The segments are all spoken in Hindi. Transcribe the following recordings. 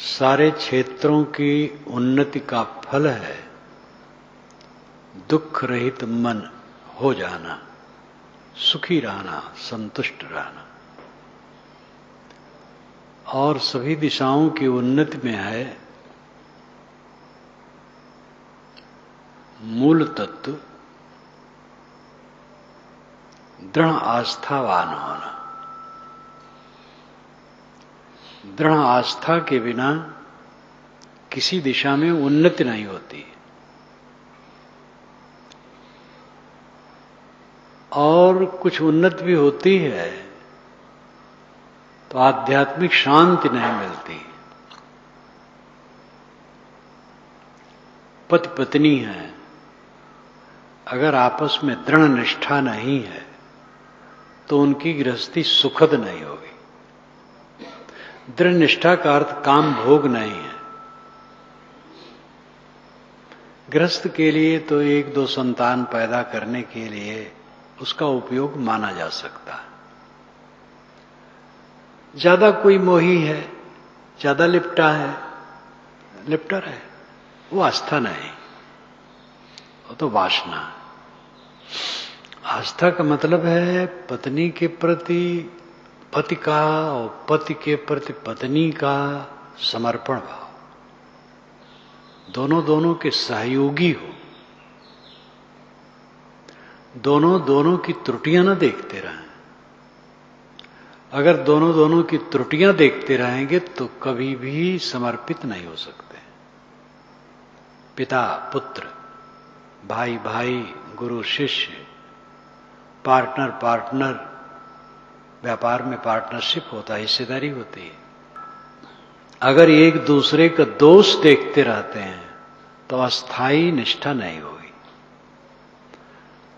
सारे क्षेत्रों की उन्नति का फल है दुख रहित मन हो जाना, सुखी रहना, संतुष्ट रहना। और सभी दिशाओं की उन्नति में है मूल तत्व दृढ़ आस्थावान होना। दृढ़ आस्था के बिना किसी दिशा में उन्नति नहीं होती और कुछ उन्नति भी होती है तो आध्यात्मिक शांति नहीं मिलती। पति पत्नी है, अगर आपस में दृढ़ निष्ठा नहीं है तो उनकी गृहस्थी सुखद नहीं होगी। दृढ़ निष्ठा का अर्थ काम भोग नहीं है। गृहस्थ के लिए तो एक दो संतान पैदा करने के लिए उसका उपयोग माना जा सकता है। ज्यादा कोई मोही है, ज्यादा लिपटा है, वो आस्था नहीं, वो तो वासना है। आस्था का मतलब है पत्नी के प्रति पति का और पति के प्रति पत्नी का समर्पण भाव, दोनों के सहयोगी हो, दोनों की त्रुटियां न देखते रहें। अगर दोनों की त्रुटियां देखते रहेंगे तो कभी भी समर्पित नहीं हो सकते। पिता पुत्र, भाई भाई, गुरु शिष्य, पार्टनर, व्यापार में पार्टनरशिप होता है, हिस्सेदारी होती है। अगर एक दूसरे का दोष देखते रहते हैं तो अस्थायी निष्ठा नहीं होगी।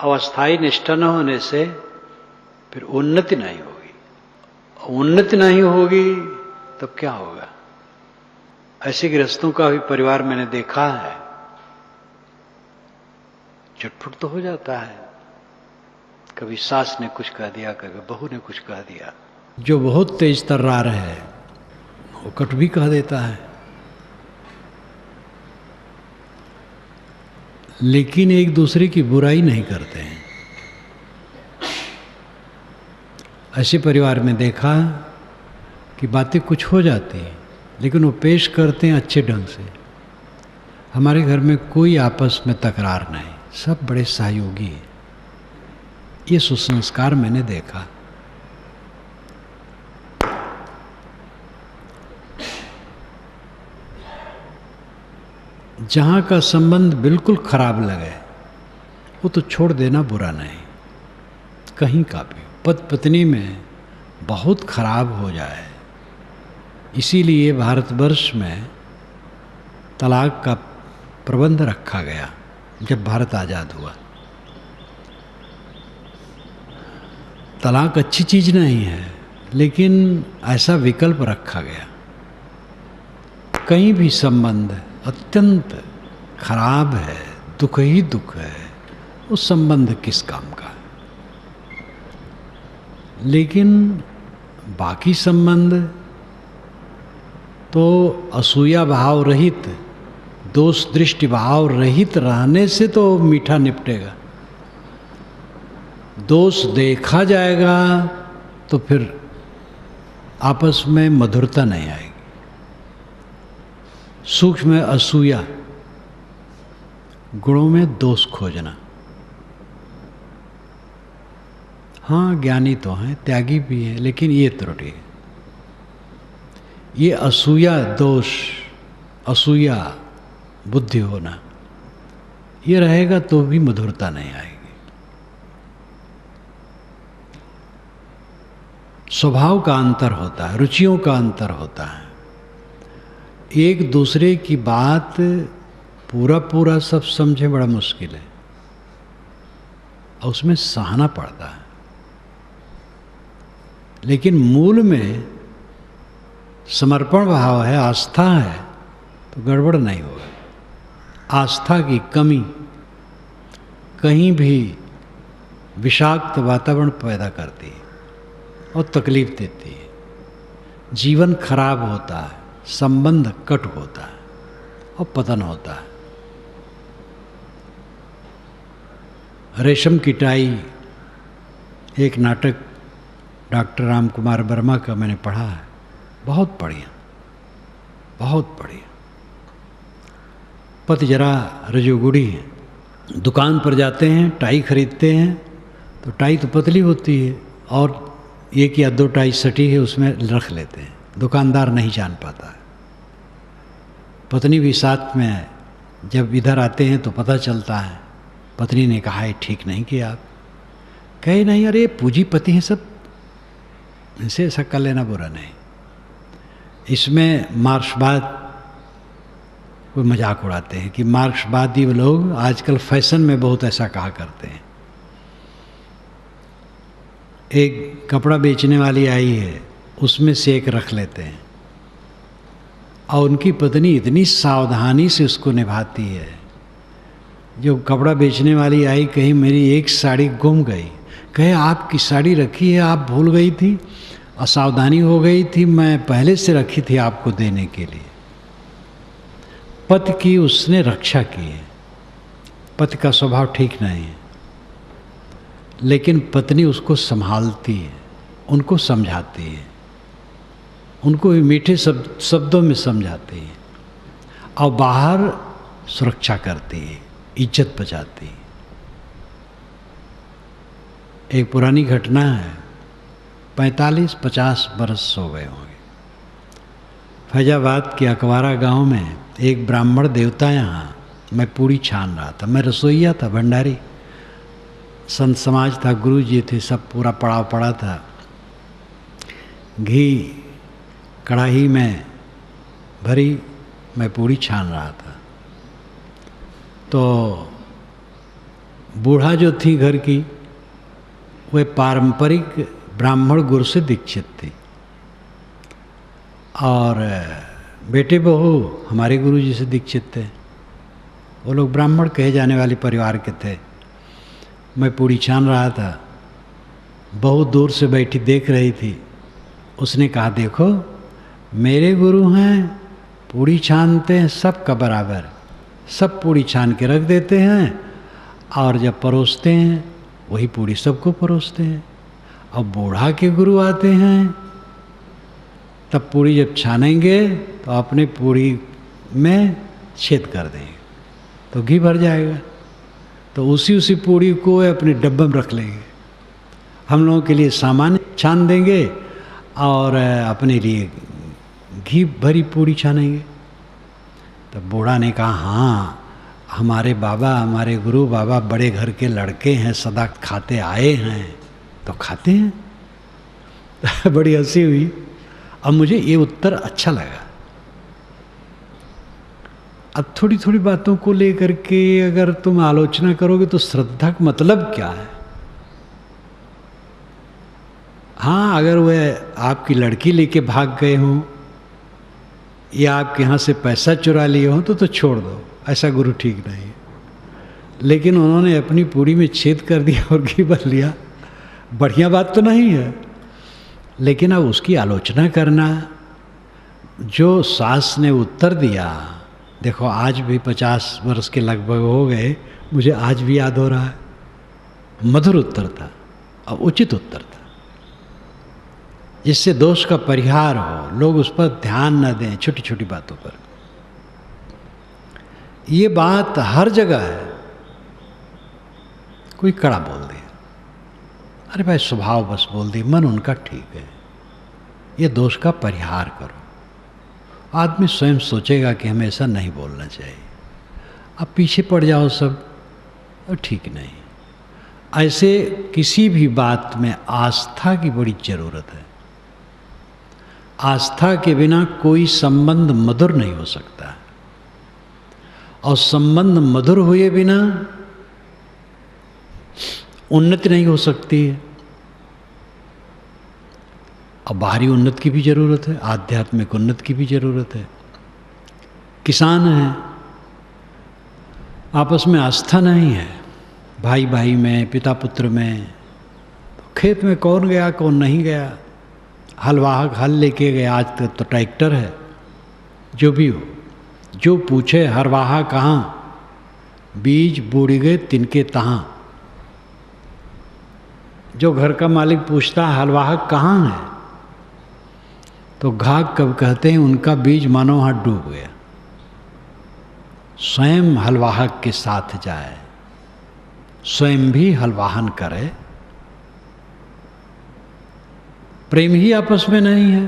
अस्थायी निष्ठा न होने से फिर उन्नति नहीं होगी। उन्नति नहीं होगी तब क्या होगा? ऐसे गृहस्थों का भी परिवार मैंने देखा है, चुटपुट तो हो जाता है। कभी सास ने कुछ कह दिया, कभी बहू ने कुछ कह दिया। जो बहुत तेज तर्रार है वो कट भी कह देता है, लेकिन एक दूसरे की बुराई नहीं करते हैं। ऐसे परिवार में देखा कि बातें कुछ हो जाती हैं लेकिन वो पेश करते हैं अच्छे ढंग से। हमारे घर में कोई आपस में तकरार नहीं, सब बड़े सहयोगी हैं। ये सुसंस्कार मैंने देखा। जहां का संबंध बिल्कुल खराब लगे वो तो छोड़ देना बुरा नहीं। कहीं का भी पति पत्नी में बहुत खराब हो जाए, इसीलिए भारतवर्ष में तलाक का प्रबंध रखा गया जब भारत आजाद हुआ। तलाक अच्छी चीज नहीं है, लेकिन ऐसा विकल्प रखा गया। कहीं भी संबंध अत्यंत खराब है, दुख ही दुख है, उस संबंध किस काम का? लेकिन बाकी संबंध तो असूया भाव रहित, दोष दृष्टि भाव रहित रहने से तो मीठा निपटेगा। दोष देखा जाएगा तो फिर आपस में मधुरता नहीं आएगी। सूक्ष्म असूया, गुणों में दोष खोजना। हाँ, ज्ञानी तो हैं, त्यागी भी हैं, लेकिन ये त्रुटि है। ये असूया दोष, असूया बुद्धि होना, ये रहेगा तो भी मधुरता नहीं आएगी। स्वभाव का अंतर होता है, रुचियों का अंतर होता है। एक दूसरे की बात पूरा सब समझे बड़ा मुश्किल है और उसमें सहना पड़ता है। लेकिन मूल में समर्पण भाव है, आस्था है, तो गड़बड़ नहीं होगा। आस्था की कमी कहीं भी विषाक्त वातावरण पैदा करती है और तकलीफ देती है। जीवन खराब होता है। संबंध कट होता है और पतन होता है। रेशम की टाई एक नाटक डॉक्टर राम कुमार वर्मा का मैंने पढ़ा है, बहुत बढ़िया, बहुत बढ़िया। पति जरा रजोगुड़ी है, दुकान पर जाते हैं, टाई खरीदते हैं तो टाई तो पतली होती है और एक या दो टाई सटी है उसमें रख लेते हैं, दुकानदार नहीं जान पाता है। पत्नी भी साथ में है, जब इधर आते हैं तो पता चलता है। पत्नी ने कहा है ठीक नहीं किया आप। कहे नहीं, अरे पूंजीपति हैं सब, इनसे ऐसा कर लेना बुरा नहीं। इसमें मार्क्सवाद कोई मजाक उड़ाते हैं कि मार्क्सवादी लोग आजकल फैशन में बहुत ऐसा कहा करते हैं। एक कपड़ा बेचने वाली आई है, उसमें से एक रख लेते हैं और उनकी पत्नी इतनी सावधानी से उसको निभाती है। जो कपड़ा बेचने वाली आई, कहीं मेरी एक साड़ी गुम गई, कहे आपकी साड़ी रखी है, आप भूल गई थी, असावधानी हो गई थी, मैं पहले से रखी थी आपको देने के लिए। पति की उसने रक्षा की है। पति का स्वभाव ठीक नहीं है, लेकिन पत्नी उसको संभालती है, उनको समझाती है, उनको मीठे शब्दों में समझाती है और बाहर सुरक्षा करती है, इज्जत बचाती है। एक पुरानी घटना है, 45-50 बरस हो गए होंगे। फैजाबाद के अकवारा गांव में एक ब्राह्मण देवता, यहाँ मैं पूरी छान रहा था, मैं रसोइया था, भंडारी, संत समाज था, गुरु जी थे, सब पूरा पड़ाव पड़ा था। घी कढ़ाई में भरी, मैं पूरी छान रहा था। तो बूढ़ा जो थी घर की, वह पारंपरिक ब्राह्मण गुरु से दीक्षित थी और बेटे बहू हमारे गुरु जी से दीक्षित थे। वो लोग ब्राह्मण कहे जाने वाले परिवार के थे। मैं पूरी छान रहा था, बहुत दूर से बैठी देख रही थी। उसने कहा देखो मेरे गुरु हैं, पूरी छानते हैं सबका बराबर, सब पूरी छान के रख देते हैं और जब परोसते हैं वही पूरी सबको परोसते हैं। अब बूढ़ा के गुरु आते हैं तब पूरी जब छानेंगे तो अपने पूरी में छेद कर देंगे तो घी भर जाएगा, तो उसी पूरी को अपने डब्बे में रख लेंगे। हम लोगों के लिए सामान छान देंगे और अपने लिए घी भरी पूरी छानेंगे। तो बूढ़ा ने कहा हाँ, हमारे बाबा, हमारे गुरु बाबा बड़े घर के लड़के हैं, सदा खाते आए हैं तो खाते हैं। बड़ी हंसी हुई। अब मुझे ये उत्तर अच्छा लगा। अब थोड़ी थोड़ी बातों को लेकर के अगर तुम आलोचना करोगे तो श्रद्धा का मतलब क्या है? हाँ, अगर वह आपकी लड़की लेके भाग गए हों या आपके यहाँ से पैसा चुरा लिए हों तो छोड़ दो, ऐसा गुरु ठीक नहीं है। लेकिन उन्होंने अपनी पूरी में छेद कर दिया और घी भर लिया, बढ़िया बात तो नहीं है। लेकिन अब उसकी आलोचना करना, जो सास ने उत्तर दिया, देखो आज भी 50 वर्ष के लगभग हो गए, मुझे आज भी याद हो रहा है। मधुर उत्तर था और उचित उत्तर था, जिससे दोष का परिहार हो, लोग उस पर ध्यान न दें छोटी छोटी बातों पर। ये बात हर जगह है। कोई कड़ा बोल दिया, अरे भाई स्वभाव बस बोल दी, मन उनका ठीक है, ये दोष का परिहार करो। आदमी स्वयं सोचेगा कि हमें ऐसा नहीं बोलना चाहिए। अब पीछे पड़ जाओ सब, तो ठीक नहीं। ऐसे किसी भी बात में आस्था की बड़ी जरूरत है। आस्था के बिना कोई संबंध मधुर नहीं हो सकता, और संबंध मधुर हुए बिना उन्नति नहीं हो सकती है। अब बाहरी उन्नति की भी जरूरत है, आध्यात्मिक उन्नति की भी जरूरत है। किसान हैं, आपस में आस्था नहीं है, भाई भाई में, पिता पुत्र में। तो खेत में कौन गया कौन नहीं गया, हल वाहक हल लेके गया, आज तक तो ट्रैक्टर है, जो भी हो, जो पूछे हरवाहा कहाँ, बीज बूढ़ गए तिनके तहाँ। जो घर का मालिक पूछता है हलवाहक कहाँ है, तो घाक कब कहते हैं उनका बीज मानो हाथ डूब गया। स्वयं हलवाहक के साथ जाए, स्वयं भी हलवाहन करे। प्रेम ही आपस में नहीं है,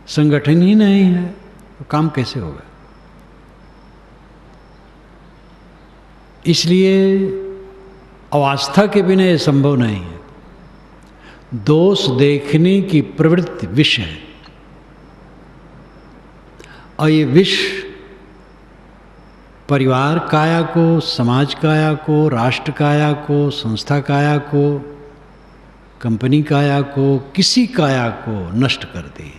संगठन ही नहीं है, तो काम कैसे होगा। इसलिए अवस्था के बिना यह संभव नहीं है। दोष देखने की प्रवृत्ति विष है, और ये विष परिवार काया को, समाज काया को, राष्ट्र काया को, संस्था काया को, कंपनी काया को, किसी काया को नष्ट कर दे।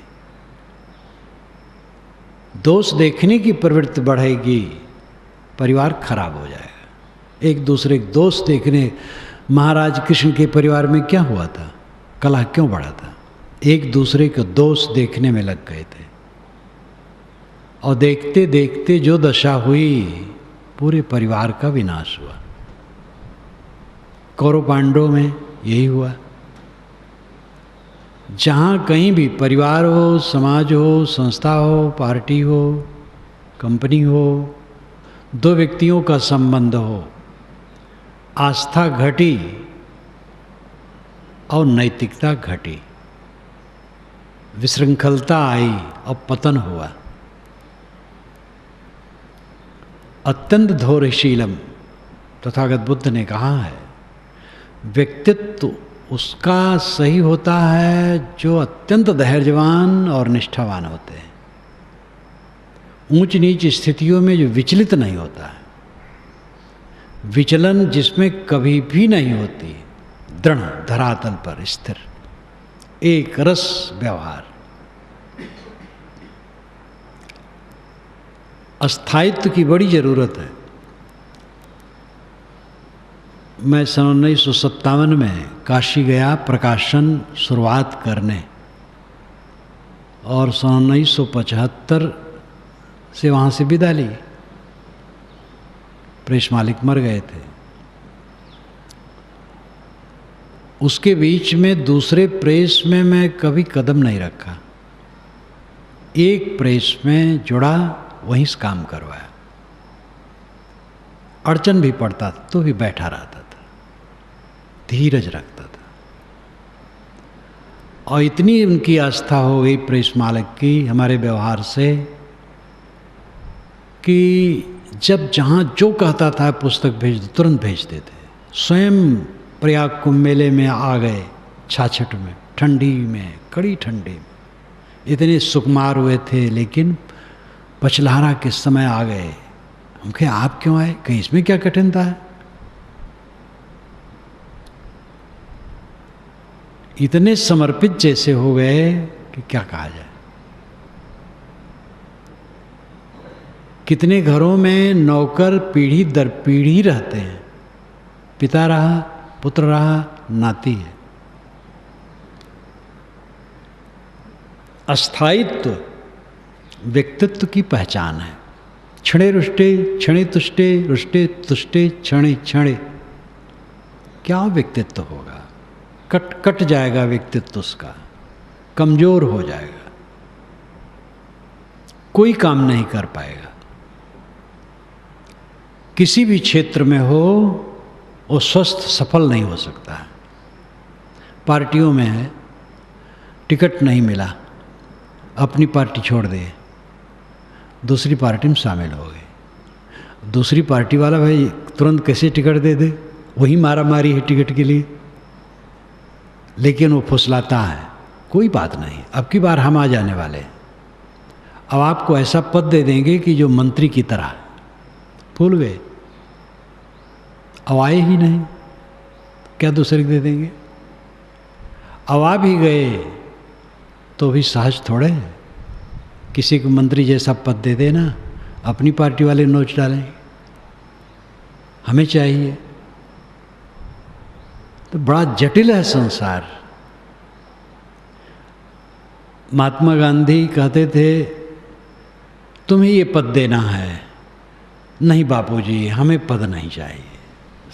दोष देखने की प्रवृत्ति बढ़ेगी, परिवार खराब हो जाएगा। एक दूसरे के दोष देखने, महाराज कृष्ण के परिवार में क्या हुआ था, कलह क्यों बढ़ा था? एक दूसरे के दोष देखने में लग गए थे, और देखते देखते जो दशा हुई, पूरे परिवार का विनाश हुआ। कौरव पांडवों में यही हुआ। जहाँ कहीं भी परिवार हो, समाज हो, संस्था हो, पार्टी हो, कंपनी हो, दो व्यक्तियों का संबंध हो, आस्था घटी और नैतिकता घटी, विशृंखलता आई और पतन हुआ। अत्यंत धैर्यशीलम, तथागत बुद्ध ने कहा है, व्यक्तित्व उसका सही होता है जो अत्यंत धैर्यवान और निष्ठावान होते हैं। ऊंच नीच स्थितियों में जो विचलित नहीं होता है, विचलन जिसमें कभी भी नहीं होती, दृढ़ धरातल पर स्थिर, एक रस व्यवहार। अस्थायित्व की बड़ी जरूरत है। मैं सन 1957 में काशी गया प्रकाशन शुरुआत करने, और सन 1975 से वहाँ से विदा ली। प्रेस मालिक मर गए थे। उसके बीच में दूसरे प्रेस में मैं कभी कदम नहीं रखा। एक प्रेस में जुड़ा, वहीं से काम करवाया। अड़चन भी पड़ता तो भी बैठा रहता था, धीरज रखता था। और इतनी उनकी आस्था हो गई प्रेस मालिक की हमारे व्यवहार से, कि जब जहाँ जो कहता था पुस्तक भेज दो, तुरंत भेज देते। स्वयं प्रयाग कुंभ मेले में आ गए, छाछठ में, ठंडी में, कड़ी ठंडी में, इतने सुकुमार हुए थे, लेकिन पचलहरा के समय आ गए। हम कहे आप क्यों आए, कहीं इसमें क्या कठिनता है? इतने समर्पित जैसे हो गए कि क्या कहा जाए। कितने घरों में नौकर पीढ़ी दर पीढ़ी रहते हैं, पिता रहा, पुत्र रहा, नाती है। अस्थायित्व व्यक्तित्व की पहचान है। क्षणे रुष्टे, क्षणे तुष्टे, रुष्टे तुष्टे, क्षणे क्षणे। क्या व्यक्तित्व होगा? कट जाएगा व्यक्तित्व उसका, कमजोर हो जाएगा, कोई काम नहीं कर पाएगा। किसी भी क्षेत्र में हो, वो स्वस्थ सफल नहीं हो सकता है। पार्टियों में है, टिकट नहीं मिला, अपनी पार्टी छोड़ दे, दूसरी पार्टी में शामिल हो गए। दूसरी पार्टी वाला भाई तुरंत कैसे टिकट दे दे, वही मारा मारी है टिकट के लिए, लेकिन वो फुसलाता है, कोई बात नहीं, अब की बार हम आ जाने वाले, अब आपको ऐसा पद दे देंगे कि जो मंत्री की तरह। भूल गए, अब आए ही नहीं, क्या दूसरे को दे देंगे? अब आ भी गए तो भी सहज थोड़े, किसी को मंत्री जैसा पद दे देना, अपनी पार्टी वाले नोच डालेंगे, हमें चाहिए। तो बड़ा जटिल है संसार। महात्मा गांधी कहते थे तुम्हें ये पद देना है। नहीं बापूजी, हमें पद नहीं चाहिए।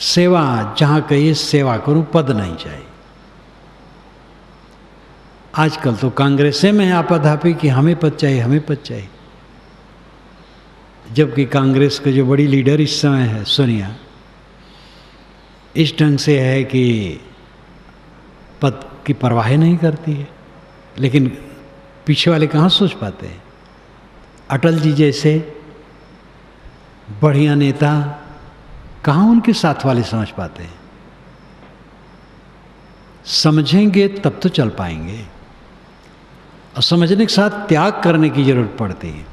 सेवा जहाँ कहिए सेवा करूं, पद नहीं चाहिए। आजकल तो कांग्रेस में आपाधापी कि हमें पद चाहिए, हमें पद चाहिए। जबकि कांग्रेस का जो बड़ी लीडर इस समय है सोनिया, इस ढंग से है कि पद की परवाह नहीं करती है। लेकिन पीछे वाले कहाँ सोच पाते हैं। अटल जी जैसे बढ़िया नेता कहाँ उनके साथ वाले समझ पाते हैं। समझेंगे तब तो चल पाएंगे, और समझने के साथ त्याग करने की जरूरत पड़ती है।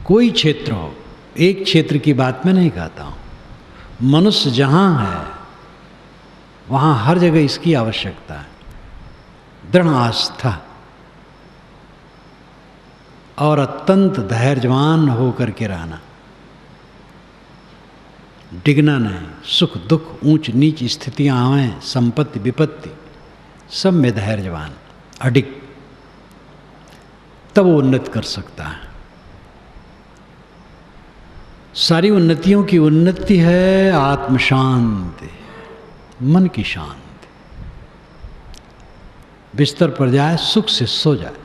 कोई क्षेत्र हो, एक क्षेत्र की बात मैं नहीं कहता हूँ, मनुष्य जहाँ है वहाँ हर जगह इसकी आवश्यकता है। दृढ़ आस्था और अत्यंत धैर्यवान होकर के रहना, डिगना नहीं। सुख दुख ऊंच नीच स्थितियां आवें, संपत्ति विपत्ति, सब में धैर्यवान अडिग, तब वो उन्नति कर सकता है। सारी उन्नतियों की उन्नति है आत्म शांति, मन की शांति। बिस्तर पर जाए सुख से सो जाए,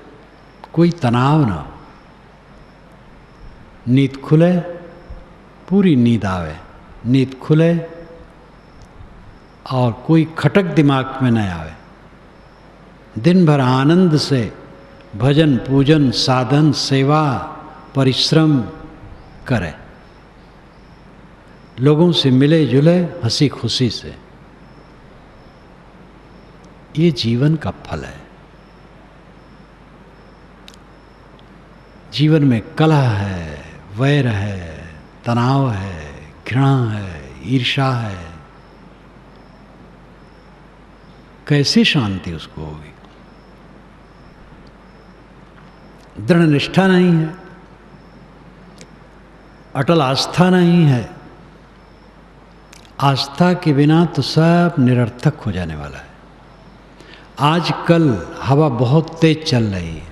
कोई तनाव ना हो, नींद खुले, पूरी नींद आवे, नींद खुले और कोई खटक दिमाग में न आवे। दिन भर आनंद से भजन पूजन साधन सेवा परिश्रम करे, लोगों से मिले जुले हंसी खुशी से। ये जीवन का फल है। जीवन में कलह है, वैर है, तनाव है, घृणा है, ईर्ष्या है, कैसे शांति उसको होगी। दृढ़ निष्ठा नहीं है, अटल आस्था नहीं है। आस्था के बिना तो सब निरर्थक हो जाने वाला है। आजकल हवा बहुत तेज चल रही है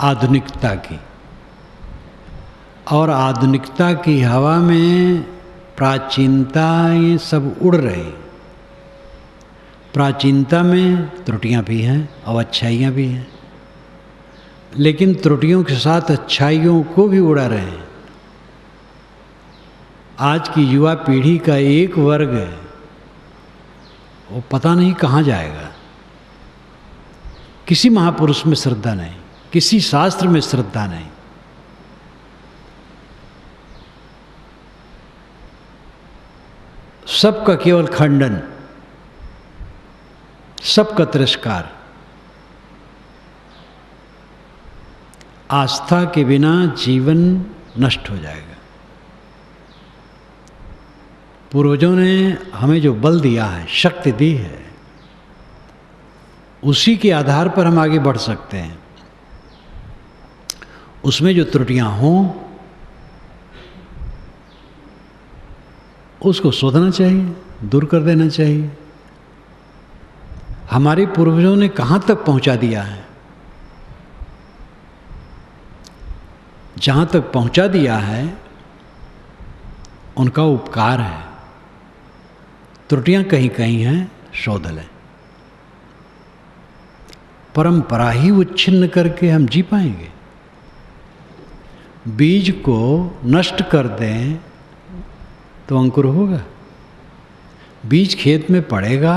आधुनिकता की, और आधुनिकता की हवा में प्राचीनता ये सब उड़ रही। प्राचीनता में त्रुटियां भी हैं और अच्छाइयाँ भी हैं, लेकिन त्रुटियों के साथ अच्छाइयों को भी उड़ा रहे हैं। आज की युवा पीढ़ी का एक वर्ग है, वो पता नहीं कहाँ जाएगा। किसी महापुरुष में श्रद्धा नहीं, किसी शास्त्र में श्रद्धा नहीं। सबका केवल खंडन, सबका तिरस्कार। आस्था के बिना जीवन नष्ट हो जाएगा। पूर्वजों ने हमें जो बल दिया है, शक्ति दी है, उसी के आधार पर हम आगे बढ़ सकते हैं। उसमें जो त्रुटियां हों उसको शोधना चाहिए, दूर कर देना चाहिए। हमारे पूर्वजों ने कहाँ तक पहुंचा दिया है, जहाँ तक पहुंचा दिया है उनका उपकार है। त्रुटियां कहीं कहीं हैं, शोध लें। परंपरा ही उच्छिन्न करके हम जी पाएंगे। बीज को नष्ट कर दें तो अंकुर होगा। बीज खेत में पड़ेगा,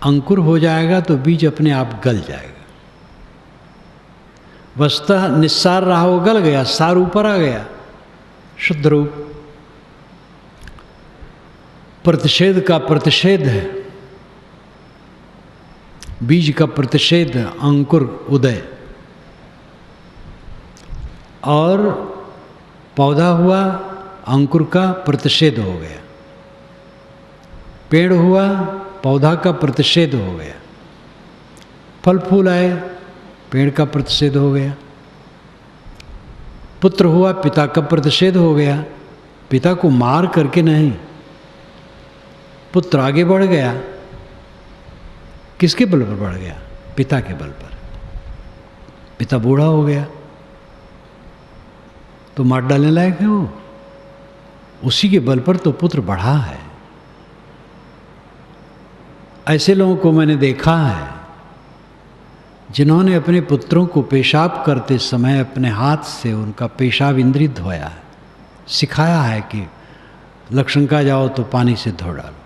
अंकुर हो जाएगा तो बीज अपने आप गल जाएगा। वस्तुतः निस्सार रहा वो गल गया, सार ऊपर आ गया, शुद्ध रूप। प्रतिषेध का प्रतिषेध है, बीज का प्रतिषेध अंकुर उदय, और पौधा हुआ अंकुर का प्रतिषेध हो गया, पेड़ हुआ पौधा का प्रतिषेध हो गया, फल फूल आए पेड़ का प्रतिषेध हो गया, पुत्र हुआ पिता का प्रतिषेध हो गया। पिता को मार करके नहीं, पुत्र आगे बढ़ गया। किसके बल पर बढ़ गया? पिता के बल पर। पिता बूढ़ा हो गया, तो मार डालने लायक है वो। उसी के बल पर तो पुत्र बढ़ा है। ऐसे लोगों को मैंने देखा है जिन्होंने अपने पुत्रों को पेशाब करते समय अपने हाथ से उनका पेशाब इंद्रिय धोया है, सिखाया है कि लक्षणका जाओ तो पानी से धो डालो।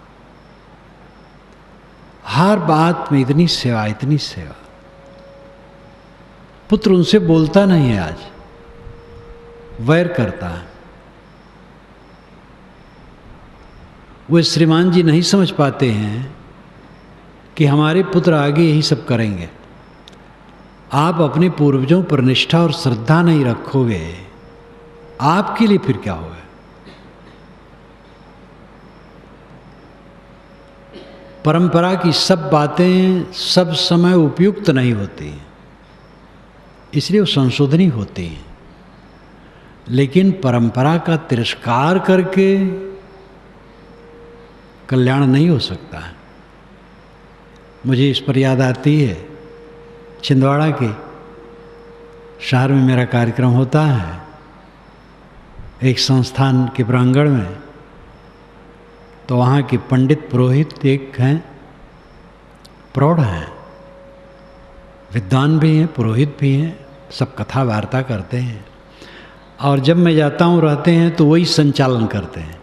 हर बात में इतनी सेवा, इतनी सेवा। पुत्र उनसे बोलता नहीं है, आज वैर करता है। वे श्रीमान जी नहीं समझ पाते हैं कि हमारे पुत्र आगे यही सब करेंगे। आप अपने पूर्वजों पर निष्ठा और श्रद्धा नहीं रखोगे, आपके लिए फिर क्या होगा? परंपरा की सब बातें सब समय उपयुक्त नहीं होती, इसलिए वो संशोधनी होती है। लेकिन परंपरा का तिरस्कार करके कल्याण नहीं हो सकता है। मुझे इस पर याद आती है, छिंदवाड़ा के शहर में मेरा कार्यक्रम होता है, एक संस्थान के प्रांगण में। तो वहाँ के पंडित पुरोहित एक हैं, प्रौढ़ हैं, विद्वान भी हैं, पुरोहित भी हैं, सब कथा वार्ता करते हैं। और जब मैं जाता हूँ रहते हैं तो वही संचालन करते हैं।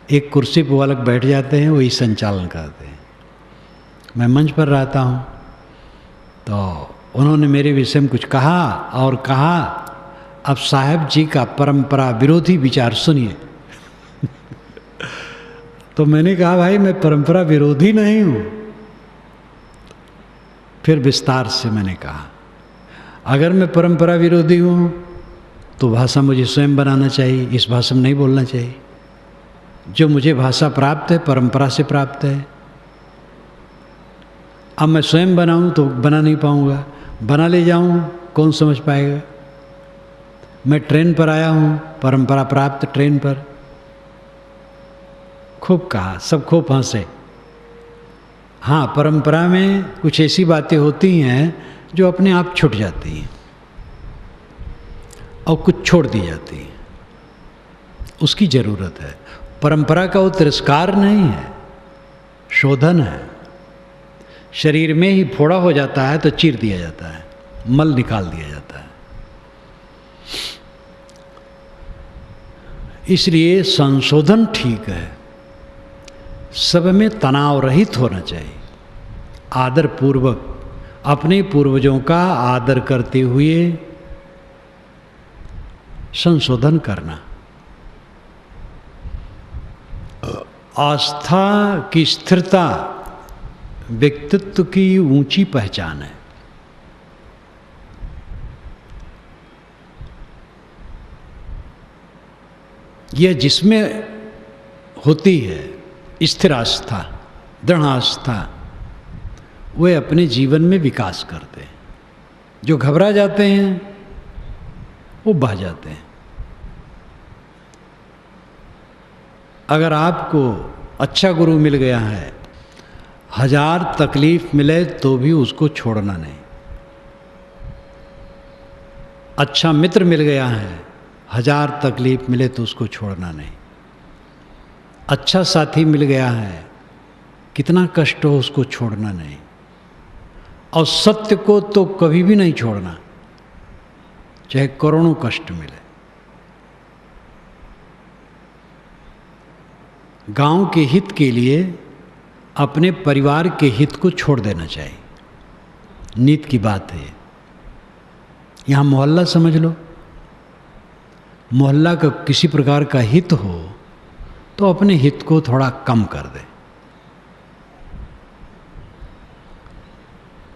एक कुर्सी पर वो अलग बैठ जाते हैं, वही संचालन करते हैं। मैं मंच पर रहता हूँ तो उन्होंने मेरे विषय में कुछ कहा और कहा, अब साहब जी का परंपरा विरोधी विचार सुनिए। तो मैंने कहा भाई मैं परंपरा विरोधी नहीं हूँ। फिर विस्तार से मैंने कहा अगर मैं परंपरा विरोधी हूँ तो भाषा मुझे स्वयं बनाना चाहिए, इस भाषा में नहीं बोलना चाहिए। जो मुझे भाषा प्राप्त है परंपरा से प्राप्त है। अब मैं स्वयं बनाऊँ तो बना नहीं पाऊँगा, बना ले जाऊँ कौन समझ पाएगा। मैं ट्रेन पर आया हूँ, परंपरा प्राप्त ट्रेन पर। खूब कहा, सब खूब हंसे। हाँ, परंपरा में कुछ ऐसी बातें होती हैं जो अपने आप छूट जाती हैं और कुछ छोड़ दी जाती हैं, उसकी ज़रूरत है। परंपरा का वो तिरस्कार नहीं है, शोधन है। शरीर में ही फोड़ा हो जाता है तो चीर दिया जाता है, मल निकाल दिया जाता है। इसलिए संशोधन ठीक है, सब में तनाव रहित होना चाहिए। आदर पूर्वक अपने पूर्वजों का आदर करते हुए संशोधन करना। आस्था की स्थिरता व्यक्तित्व की ऊंची पहचान है। यह जिसमें होती है स्थिर आस्था, दृढ़ आस्था, वे अपने जीवन में विकास करते हैं। जो घबरा जाते हैं वो बह जाते हैं। अगर आपको अच्छा गुरु मिल गया है, 1000 तकलीफ मिले तो भी उसको छोड़ना नहीं। अच्छा मित्र मिल गया है, 1000 तकलीफ मिले तो उसको छोड़ना नहीं। अच्छा साथी मिल गया है, कितना कष्ट हो उसको छोड़ना नहीं। और सत्य को तो कभी भी नहीं छोड़ना, चाहे करोड़ों कष्ट मिले। गांव के हित के लिए अपने परिवार के हित को छोड़ देना चाहिए। नीत की बात है। यहाँ मोहल्ला समझ लो, मोहल्ला का किसी प्रकार का हित हो तो अपने हित को थोड़ा कम कर दे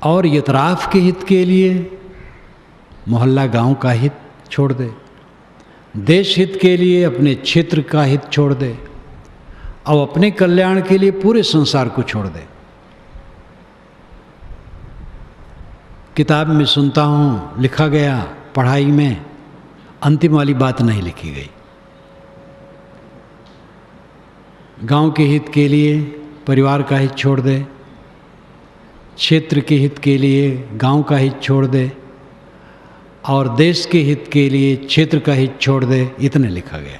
और यतराफ के हित के लिए मोहल्ला गांव का हित छोड़ दे। देश हित के लिए अपने क्षेत्र का हित छोड़ दे और अपने कल्याण के लिए पूरे संसार को छोड़ दे। किताब में सुनता हूँ लिखा गया, पढ़ाई में अंतिम वाली बात नहीं लिखी गई। गांव के हित के लिए परिवार का हित छोड़ दे, क्षेत्र के हित के लिए गांव का हित छोड़ दे और देश के हित के लिए क्षेत्र का हित छोड़ दे, इतने लिखा गया।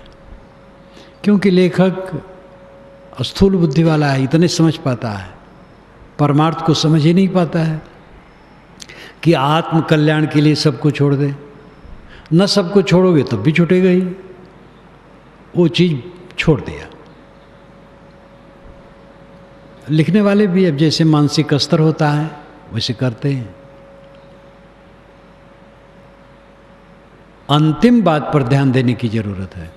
क्योंकि लेखक स्थूल बुद्धि वाला है, इतने समझ पाता है, परमार्थ को समझ ही नहीं पाता है कि आत्म कल्याण के लिए सबको छोड़ दे। न सबको छोड़ोगे तब भी छूटेगा ही, वो चीज़ छोड़ दिया। लिखने वाले भी अब जैसे मानसिक स्तर होता है वैसे करते हैं। अंतिम बात पर ध्यान देने की जरूरत है।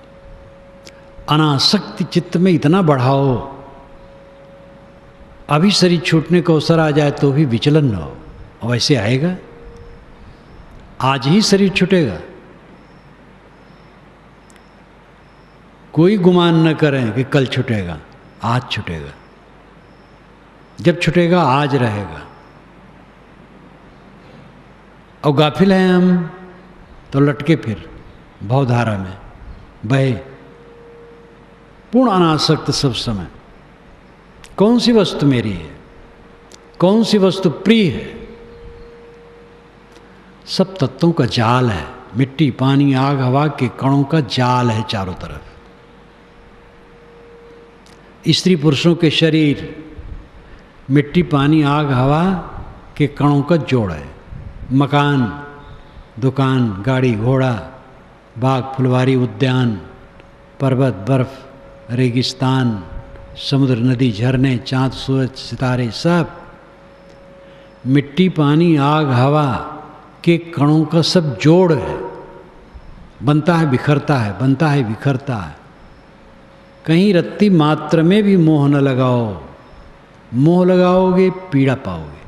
अनासक्ति चित्त में इतना बढ़ाओ, अभी शरीर छूटने का अवसर आ जाए तो भी विचलन न हो, और वैसे आएगा। आज ही शरीर छूटेगा, कोई गुमान न करें कि कल छूटेगा, आज छूटेगा। जब छूटेगा आज रहेगा। और गाफिल हैं हम तो लटके फिर भवधारा में बहे, पूर्ण अनासक्त सब समय। कौन सी वस्तु मेरी है, कौन सी वस्तु प्रिय है? सब तत्वों का जाल है, मिट्टी पानी आग हवा के कणों का जाल है चारों तरफ। स्त्री पुरुषों के शरीर मिट्टी पानी आग हवा के कणों का जोड़ है। मकान दुकान गाड़ी घोड़ा बाग फुलवारी उद्यान पर्वत बर्फ रेगिस्तान समुद्र नदी झरने चाँद सूरज सितारे सब मिट्टी पानी आग हवा के कणों का सब जोड़ है। बनता है बिखरता है, बनता है बिखरता है। कहीं रत्ती मात्र में भी मोह न लगाओ। मोह लगाओगे पीड़ा पाओगे।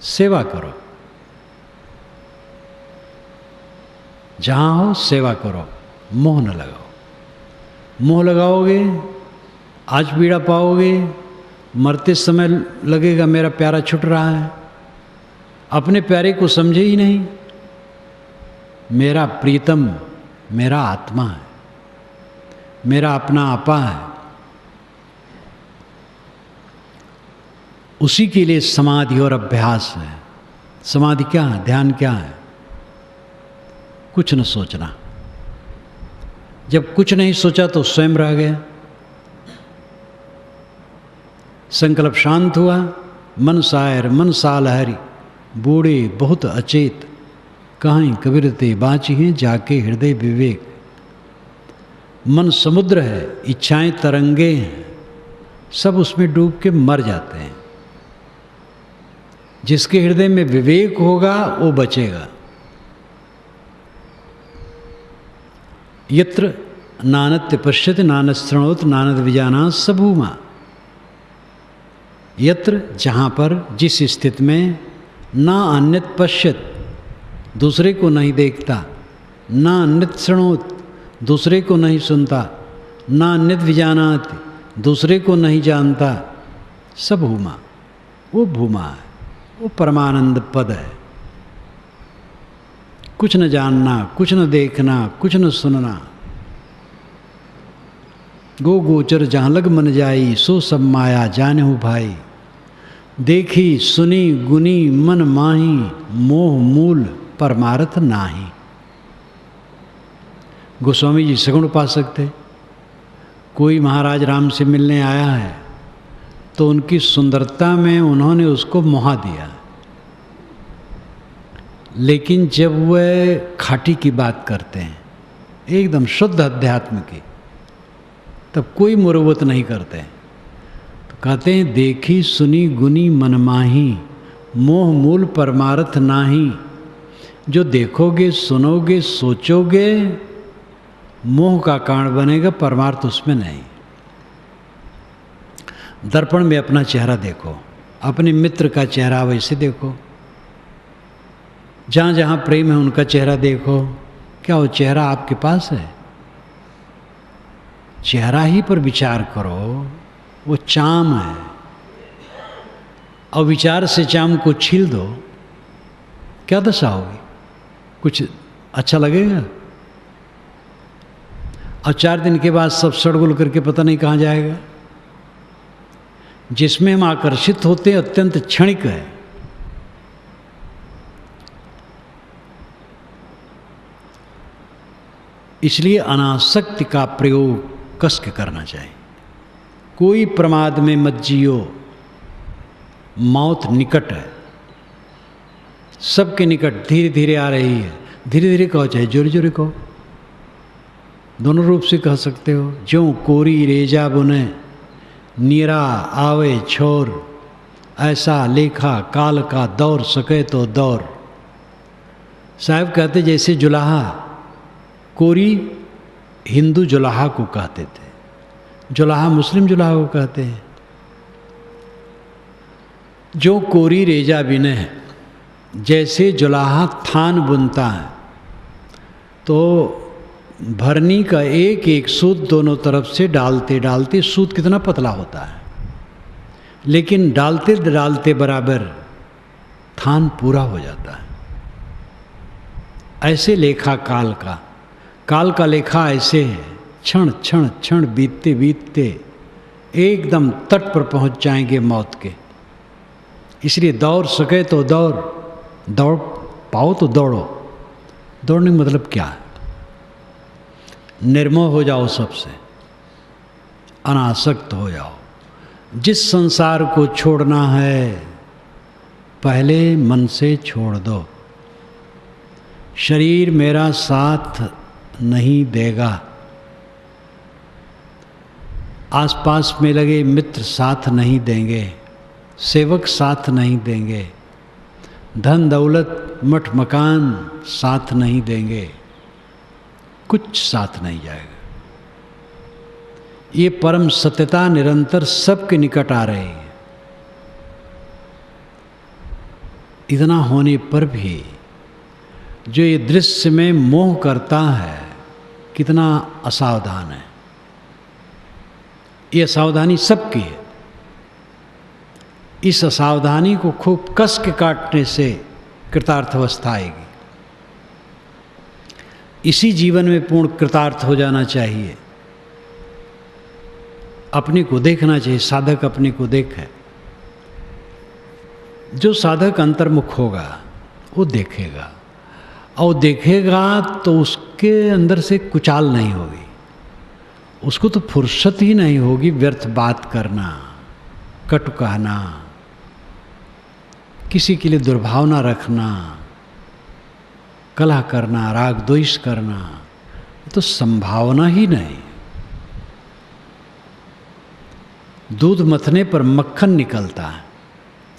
सेवा करो, जहाँ हो सेवा करो, मोह न लगाओ। मोह लगाओगे आज पीड़ा पाओगे, मरते समय लगेगा मेरा प्यारा छूट रहा है। अपने प्यारे को समझे ही नहीं। मेरा प्रीतम मेरा आत्मा है, मेरा अपना आपा है। उसी के लिए समाधि और अभ्यास है। समाधि क्या है, ध्यान क्या है? कुछ न सोचना। जब कुछ नहीं सोचा तो स्वयं रह गया। संकल्प शांत हुआ, मन शायर मन सालहरी, बूढ़े बहुत अचेत, कहीं कबीर ते बाची हैं जाके हृदय विवेक। मन समुद्र है, इच्छाएं तरंगे हैं, सब उसमें डूब के मर जाते हैं। जिसके हृदय में विवेक होगा वो बचेगा। यत्र नानत्य पश्यति नानत शृणोत नानद विजानात् स भूमा। यत्र जहाँ पर जिस स्थिति में ना अन्यत पश्यत दूसरे को नहीं देखता, ना अन्यत शृणोत दूसरे को नहीं सुनता, ना अन्यत विजानाति दूसरे को नहीं जानता, स भूमा वो भूमा है, वो परमानंद पद है। कुछ न जानना, कुछ न देखना, कुछ न सुनना। गो गोचर जहाँ लग मन जाई, सो सब माया जाने हो भाई। देखी सुनी गुनी मन माही, मोह मूल परमार्थ नाही। गोस्वामी जी सगुण उपासक थे। कोई महाराज राम से मिलने आया है तो उनकी सुंदरता में उन्होंने उसको मोहा दिया। लेकिन जब वह खाटी की बात करते हैं, एकदम शुद्ध अध्यात्म की, तब कोई मुरवत नहीं करते हैं। तो कहते हैं देखी सुनी गुनी मनमाही, मोह मूल परमार्थ नाही। जो देखोगे सुनोगे सोचोगे मोह का कारण बनेगा, परमार्थ उसमें नहीं। दर्पण में अपना चेहरा देखो, अपने मित्र का चेहरा वैसे देखो। जहाँ जहाँ प्रेम है उनका चेहरा देखो। क्या वो चेहरा आपके पास है? चेहरा ही पर विचार करो, वो चाम है। और विचार से चाम को छील दो, क्या दशा होगी? कुछ अच्छा लगेगा? और 4 दिन के बाद सब सड़गुल करके पता नहीं कहाँ जाएगा। जिसमें हम आकर्षित होते हैं अत्यंत क्षणिक है। इसलिए अनासक्ति का प्रयोग कस के करना चाहिए। कोई प्रमाद में मत जियो, मौत निकट है, सबके निकट धीरे धीरे आ रही है। धीरे धीरे कहो चाहे जोरे जोरे कहो, दोनों रूप से कह सकते हो। ज्यों कोरी रेजा बुने नीरा आवे छोर, ऐसा लेखा काल का दौर सके तो दौर। साहब कहते जैसे जुलाहा, कोरी हिंदू जुलाहा को कहते थे, जुलाहा मुस्लिम जुलाहा को कहते हैं। जो कोरी रेजा बिने, जैसे जुलाहा थान बुनता है तो भरनी का एक एक सूत दोनों तरफ से डालते डालते सूत कितना पतला होता है, लेकिन डालते डालते बराबर थान पूरा हो जाता है। ऐसे लेखा काल का लेखा ऐसे है, क्षण क्षण क्षण बीतते बीतते एकदम तट पर पहुंच जाएंगे मौत के। इसलिए दौड़ सके तो दौड़ पाओ तो दौड़ो। दौड़ने का मतलब क्या है? निर्मोह हो जाओ, सबसे अनासक्त हो जाओ। जिस संसार को छोड़ना है पहले मन से छोड़ दो। शरीर मेरा साथ नहीं देगा, आसपास में लगे मित्र साथ नहीं देंगे, सेवक साथ नहीं देंगे, धन दौलत मठ मकान साथ नहीं देंगे, कुछ साथ नहीं जाएगा। ये परम सत्यता निरंतर सबके निकट आ रही है। इतना होने पर भी जो ये दृश्य में मोह करता है कितना असावधान है। ये असावधानी सबकी है। इस असावधानी को खूब कस के काटने से कृतार्थ अवस्था आएगी। इसी जीवन में पूर्ण कृतार्थ हो जाना चाहिए। अपने को देखना चाहिए। साधक अपने को देखे। जो साधक अंतर्मुख होगा वो देखेगा, और देखेगा तो उसके अंदर से कुचाल नहीं होगी, उसको तो फुर्सत ही नहीं होगी व्यर्थ बात करना, कटु कहना, किसी के लिए दुर्भावना रखना, कलह करना, राग द्वेष करना, तो संभावना ही नहीं। दूध मथने पर मक्खन निकलता है,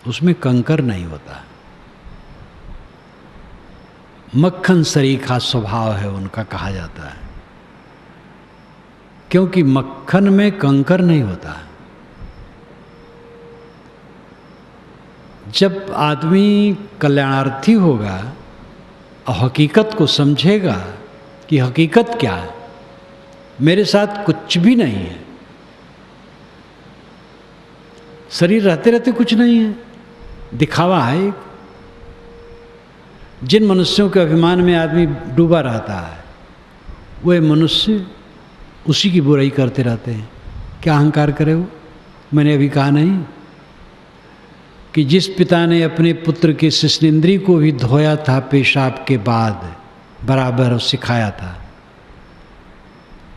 उसमें कंकर नहीं होता। मक्खन सरीखा स्वभाव है उनका, कहा जाता है, क्योंकि मक्खन में कंकर नहीं होता। जब आदमी कल्याणार्थी होगा और हकीकत को समझेगा कि हकीकत क्या है, मेरे साथ कुछ भी नहीं है, शरीर रहते रहते कुछ नहीं है, दिखावा है। जिन मनुष्यों के अभिमान में आदमी डूबा रहता है वह मनुष्य उसी की बुराई करते रहते हैं। क्या अहंकार करे वो? मैंने अभी कहा नहीं कि जिस पिता ने अपने पुत्र की शिश्नेंद्री को भी धोया था पेशाब के बाद बराबर और सिखाया था,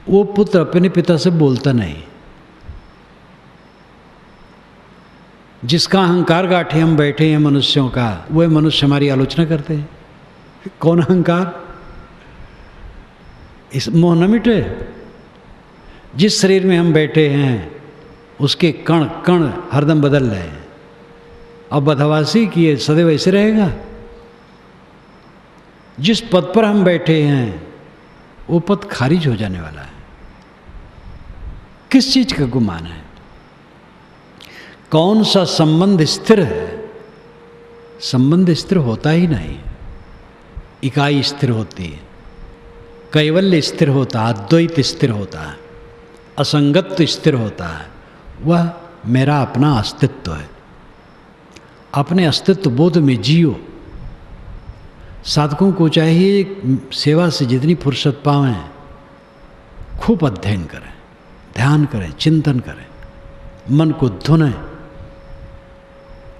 वो पुत्र अपने पिता से बोलता नहीं। जिसका अहंकार गाठे हम बैठे हैं मनुष्यों का, वह मनुष्य हमारी आलोचना करते हैं। कौन अहंकार? इस मोह न मिटे। जिस शरीर में हम बैठे हैं उसके कण कण हरदम बदल रहे हैं, और बदहवासी किए सदैव ऐसे रहेगा। जिस पद पर हम बैठे हैं वो पद खारिज हो जाने वाला है। किस चीज का गुमान है? कौन सा संबंध स्थिर है? संबंध स्थिर होता ही नहीं। इकाई स्थिर होती है, कैवल्य स्थिर होता है, अद्वैत स्थिर होता है, असंगत्व स्थिर होता है। वह मेरा अपना अस्तित्व है। अपने अस्तित्व बोध में जियो। साधकों को चाहिए सेवा से जितनी फुर्सत पावें खूब अध्ययन करें, ध्यान करें, चिंतन करें, मन को धुनें,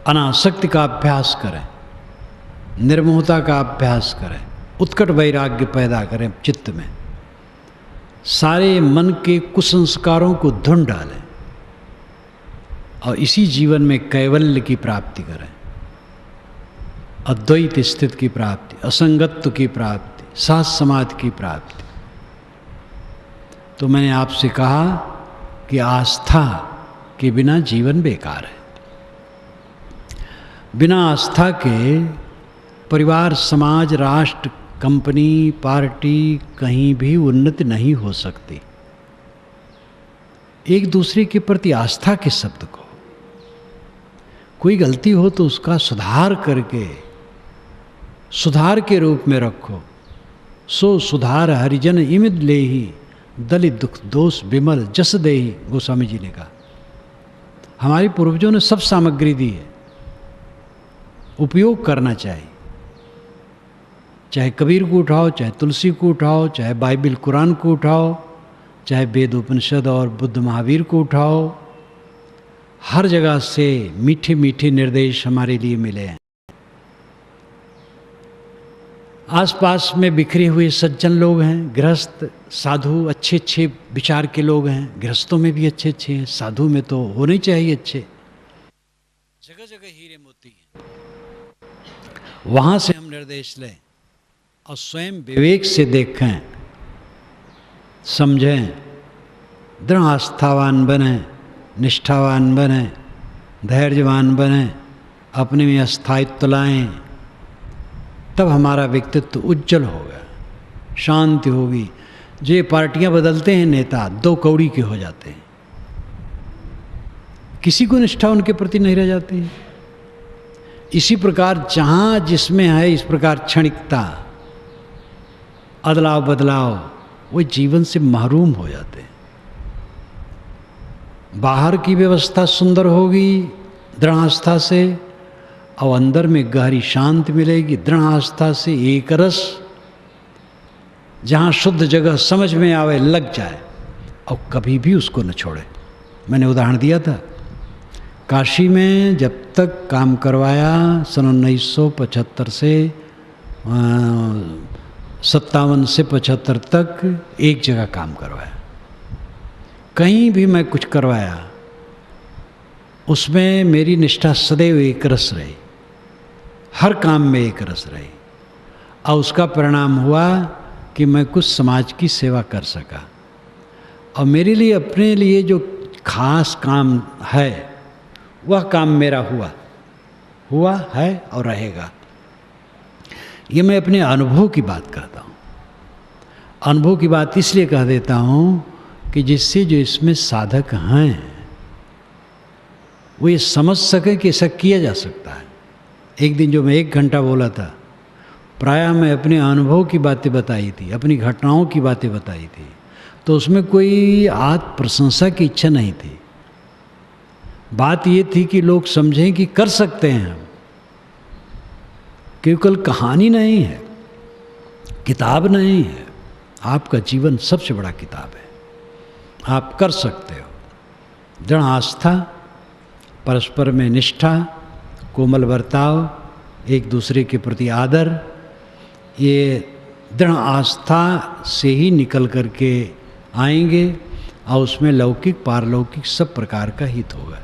अनासक्ति का अभ्यास करें, निर्मोहता का अभ्यास करें, उत्कट वैराग्य पैदा करें चित्त में। सारे मन के कुसंस्कारों को धुन डालें और इसी जीवन में कैवल्य की प्राप्ति करें, अद्वैत स्थिति की प्राप्ति, असंगत्व की प्राप्ति, साथ समाधि की प्राप्ति। तो मैंने आपसे कहा कि आस्था के बिना जीवन बेकार है। बिना आस्था के परिवार, समाज, राष्ट्र, कंपनी, पार्टी कहीं भी उन्नति नहीं हो सकती। एक दूसरे के प्रति आस्था के शब्द को, कोई गलती हो तो उसका सुधार करके, सुधार के रूप में रखो। सो सुधार हरिजन इमिद लेहि, दलित दुख दोष विमल जस देहि, गोस्वामी जी ने कहा। हमारे पूर्वजों ने सब सामग्री दी है, उपयोग करना चाहिए। चाहे कबीर को उठाओ, चाहे तुलसी को उठाओ, चाहे बाइबिल कुरान को उठाओ, चाहे वेद उपनिषद और बुद्ध महावीर को उठाओ, हर जगह से मीठे मीठे निर्देश हमारे लिए मिले हैं। आसपास में बिखरे हुए सज्जन लोग हैं, गृहस्थ, साधु, अच्छे अच्छे विचार के लोग हैं। गृहस्थों में भी अच्छे अच्छे हैं, साधु में तो होने चाहिए अच्छे। जगह जगह हीरे मोती हैं, वहाँ से हम निर्देश लें और स्वयं विवेक से देखें, समझें, दृढ़ आस्थावान बने, निष्ठावान बने, धैर्यवान बने, अपने में स्थायित्व लाएं। तब हमारा व्यक्तित्व उज्जवल होगा, शांति होगी। जो पार्टियां बदलते हैं नेता, दो कौड़ी के हो जाते हैं, किसी को निष्ठा उनके प्रति नहीं रह जाती है। इसी प्रकार जहाँ जिसमें है इस प्रकार क्षणिकता, अदलाव बदलाव, वो जीवन से महरूम हो जाते हैं। बाहर की व्यवस्था सुंदर होगी दृढ़ आस्था से, और अंदर में गहरी शांति मिलेगी दृढ़ आस्था से। एक रस जहाँ शुद्ध जगह समझ में आवे, लग जाए और कभी भी उसको न छोड़े। मैंने उदाहरण दिया था, काशी में जब तक काम करवाया सन 1975 से 57 से 75 तक एक जगह काम करवाया। कहीं भी मैं कुछ करवाया उसमें मेरी निष्ठा सदैव एक रस रही, हर काम में एक रस रही। और उसका परिणाम हुआ कि मैं कुछ समाज की सेवा कर सका। और मेरे लिए, अपने लिए जो खास काम है वह काम मेरा हुआ है और रहेगा। ये मैं अपने अनुभव की बात करता हूँ। अनुभव की बात इसलिए कह देता हूँ कि जिससे जो इसमें साधक हैं वो ये समझ सके कि ऐसा किया जा सकता है। एक दिन जो मैं 1 घंटा बोला था, प्रायः मैं अपने अनुभव की बातें बताई थी, अपनी घटनाओं की बातें बताई थी, तो उसमें कोई आत्म प्रशंसा की इच्छा नहीं थी। बात ये थी कि लोग समझें कि कर सकते हैं हम, केवल कहानी नहीं है, किताब नहीं है, आपका जीवन सबसे बड़ा किताब है। आप कर सकते हो। दृढ़ आस्था, परस्पर में निष्ठा, कोमल बर्ताव, एक दूसरे के प्रति आदर, ये दृढ़ आस्था से ही निकल करके आएंगे और उसमें लौकिक पारलौकिक सब प्रकार का हित होगा।